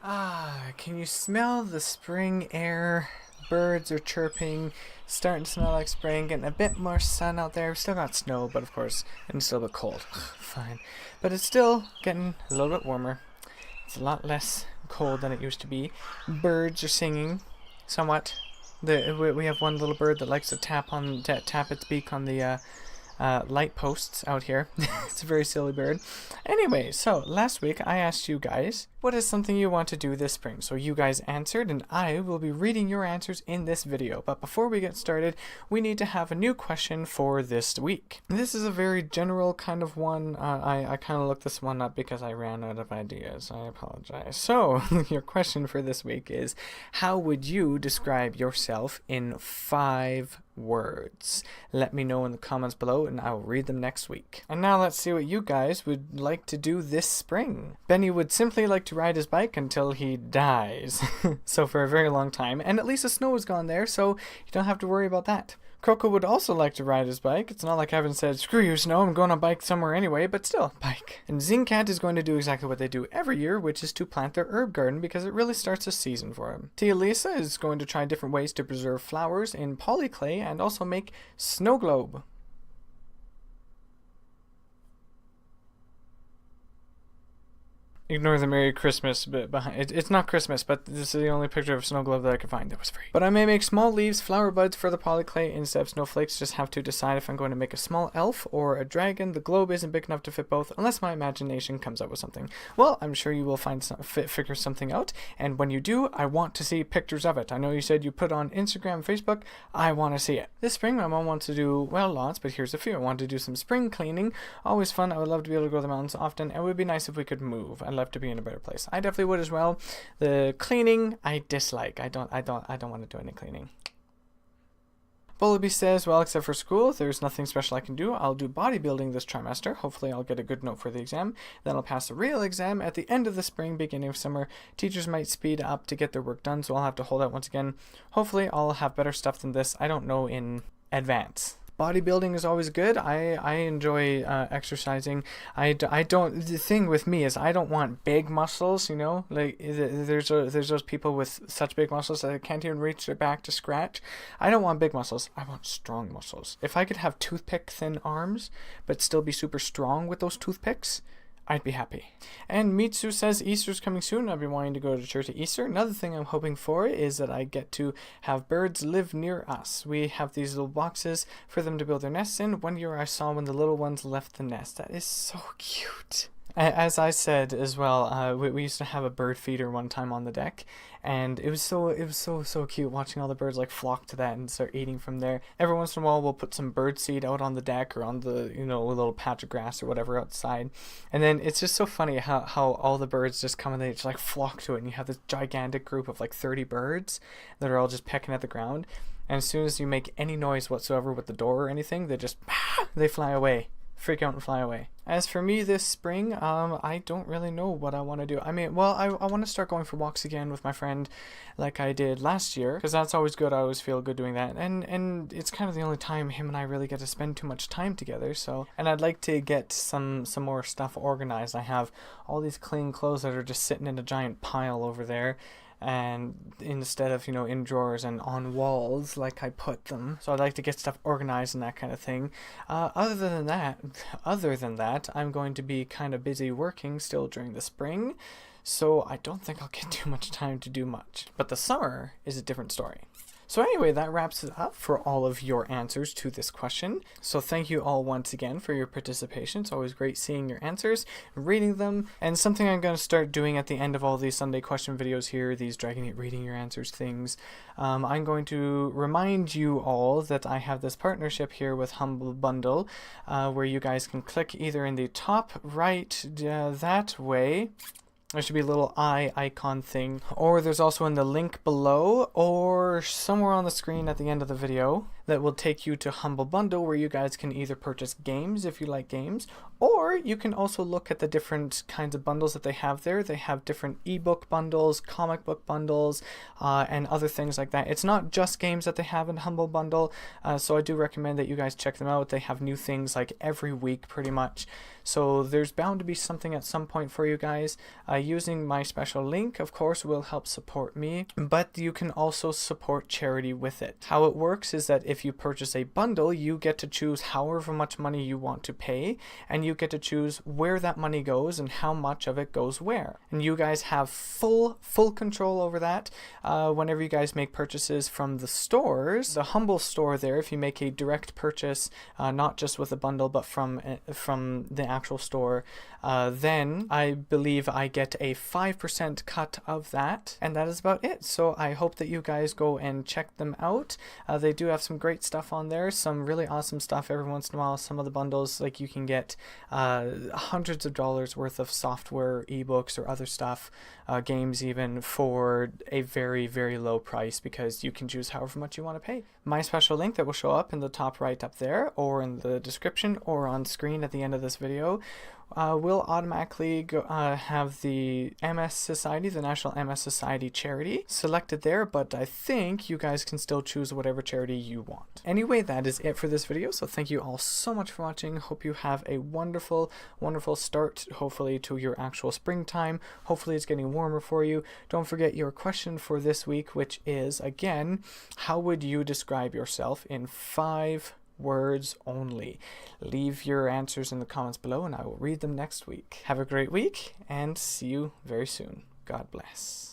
Can you smell the spring air? Birds are chirping, starting to smell like spring, getting a bit more sun out there. We've still got snow, but of course, and it's still a bit cold. Fine. But it's still getting a little bit warmer. It's a lot less cold than it used to be. Birds are singing somewhat. We have one little bird that likes to tap its beak on the light posts out here. It's a very silly bird. Anyway, so last week I asked you guys, what is something you want to do this spring? So you guys answered, and I will be reading your answers in this video. But before we get started, we need to have a new question for this week. This is a very general kind of one. I kind of looked this one up because I ran out of ideas. I apologize. So your question for this week is, how would you describe yourself in 5 words? Let me know in the comments below and I will read them next week. And now let's see what you guys would like to do this spring. Benny would simply like to ride his bike until he dies. So for a very long time, and at least the snow is gone there, so you don't have to worry about that. Kroko would also like to ride his bike. It's not like I haven't said, screw you, snow, I'm going on a bike somewhere anyway, but still, bike. And Xingcat is going to do exactly what they do every year, which is to plant their herb garden because it really starts a season for him. Tialisa is going to try different ways to preserve flowers in polyclay and also make snow globe. Ignore the Merry Christmas bit behind it. It's not Christmas, but this is the only picture of a snow globe that I could find that was free. But I may make small leaves, flower buds for the polyclay instead of snowflakes. Just have to decide if I'm going to make a small elf or a dragon. The globe isn't big enough to fit both unless my imagination comes up with something. Well, I'm sure you will figure something out, and when you do, I want to see pictures of it. I know you said you put on Instagram, Facebook. I want to see it. This spring, my mom wants to do, well, lots, but here's a few. I want to do some spring cleaning. Always fun. I would love to be able to go to the mountains often. It would be nice if we could move. I'd love to be in a better place. I definitely would as well. The cleaning I dislike. I don't want to do any cleaning. Bolobi says, well, except for school, there's nothing special I can do. I'll do bodybuilding this trimester. Hopefully I'll get a good note for the exam. Then I'll pass the real exam at the end of the spring, beginning of summer. Teachers might speed up to get their work done, so I'll have to hold out once again. Hopefully I'll have better stuff than this. I don't know in advance. Bodybuilding is always good. I enjoy exercising. I don't. The thing with me is I don't want big muscles. You know, like there's those people with such big muscles that they can't even reach their back to scratch. I don't want big muscles. I want strong muscles. If I could have toothpick thin arms, but still be super strong with those toothpicks, I'd be happy. And Mitsu says Easter's coming soon. I've been wanting to go to church at Easter. Another thing I'm hoping for is that I get to have birds live near us. We have these little boxes for them to build their nests in. One year I saw when the little ones left the nest. That is so cute. As I said as well, we used to have a bird feeder one time on the deck, and it was so cute watching all the birds like flock to that and start eating from there. Every once in a while we'll put some bird seed out on the deck or on the, you know, a little patch of grass or whatever outside, and then it's just so funny how all the birds just come and they just like flock to it, and you have this gigantic group of like 30 birds that are all just pecking at the ground, and as soon as you make any noise whatsoever with the door or anything, they fly away. Freak out and fly away. As for me this spring, I don't really know what I want to do. I mean, well, I want to start going for walks again with my friend like I did last year, because that's always good. I always feel good doing that, and it's kind of the only time him and I really get to spend too much time together. So, and I'd like to get some more stuff organized. I have all these clean clothes that are just sitting in a giant pile over there, and instead of, you know, in drawers and on walls like I put them. So I'd like to get stuff organized and that kind of thing. Other than that, I'm going to be kind of busy working still during the spring, so I don't think I'll get too much time to do much. But the summer is a different story. So anyway, that wraps it up for all of your answers to this question. So thank you all once again for your participation. It's always great seeing your answers, reading them, and something I'm going to start doing at the end of all these Sunday question videos here, these DragoNate Reading Your Answers things. I'm going to remind you all that I have this partnership here with Humble Bundle, where you guys can click either in the top right that way. There should be a little eye icon thing, or there's also in the link below or somewhere on the screen at the end of the video. that will take you to Humble Bundle, where you guys can either purchase games if you like games, or you can also look at the different kinds of bundles that they have there. They have different ebook bundles, comic book bundles, and other things like that. It's not just games that they have in Humble Bundle, so I do recommend that you guys check them out. They have new things like every week pretty much, so there's bound to be something at some point for you guys. Using my special link, of course, will help support me, but you can also support charity with it. How it works is that if you purchase a bundle, you get to choose however much money you want to pay, and you get to choose where that money goes and how much of it goes where. And you guys have full control over that. Whenever you guys make purchases from the stores, the Humble store there, if you make a direct purchase, not just with a bundle, but from the actual store, then I believe I get a 5% cut of that, and that is about it. So I hope that you guys go and check them out. They do have some great stuff on there, some really awesome stuff every once in a while. Some of the bundles, like, you can get hundreds of dollars worth of software, ebooks, or other stuff, games even, for a very low price, because you can choose however much you want to pay. My special link that will show up in the top right up there, or in the description, or on screen at the end of this video, will automatically have the MS Society, the National MS Society charity, selected there, but I think you guys can still choose whatever charity you want. Anyway, that is it for this video, so thank you all so much for watching. Hope you have a wonderful start, hopefully, to your actual springtime. Hopefully it's getting warmer for you. Don't forget your question for this week, which is, again, how would you describe yourself in 5 words only? Leave your answers in the comments below and I will read them next week. Have a great week and see you very soon. God bless.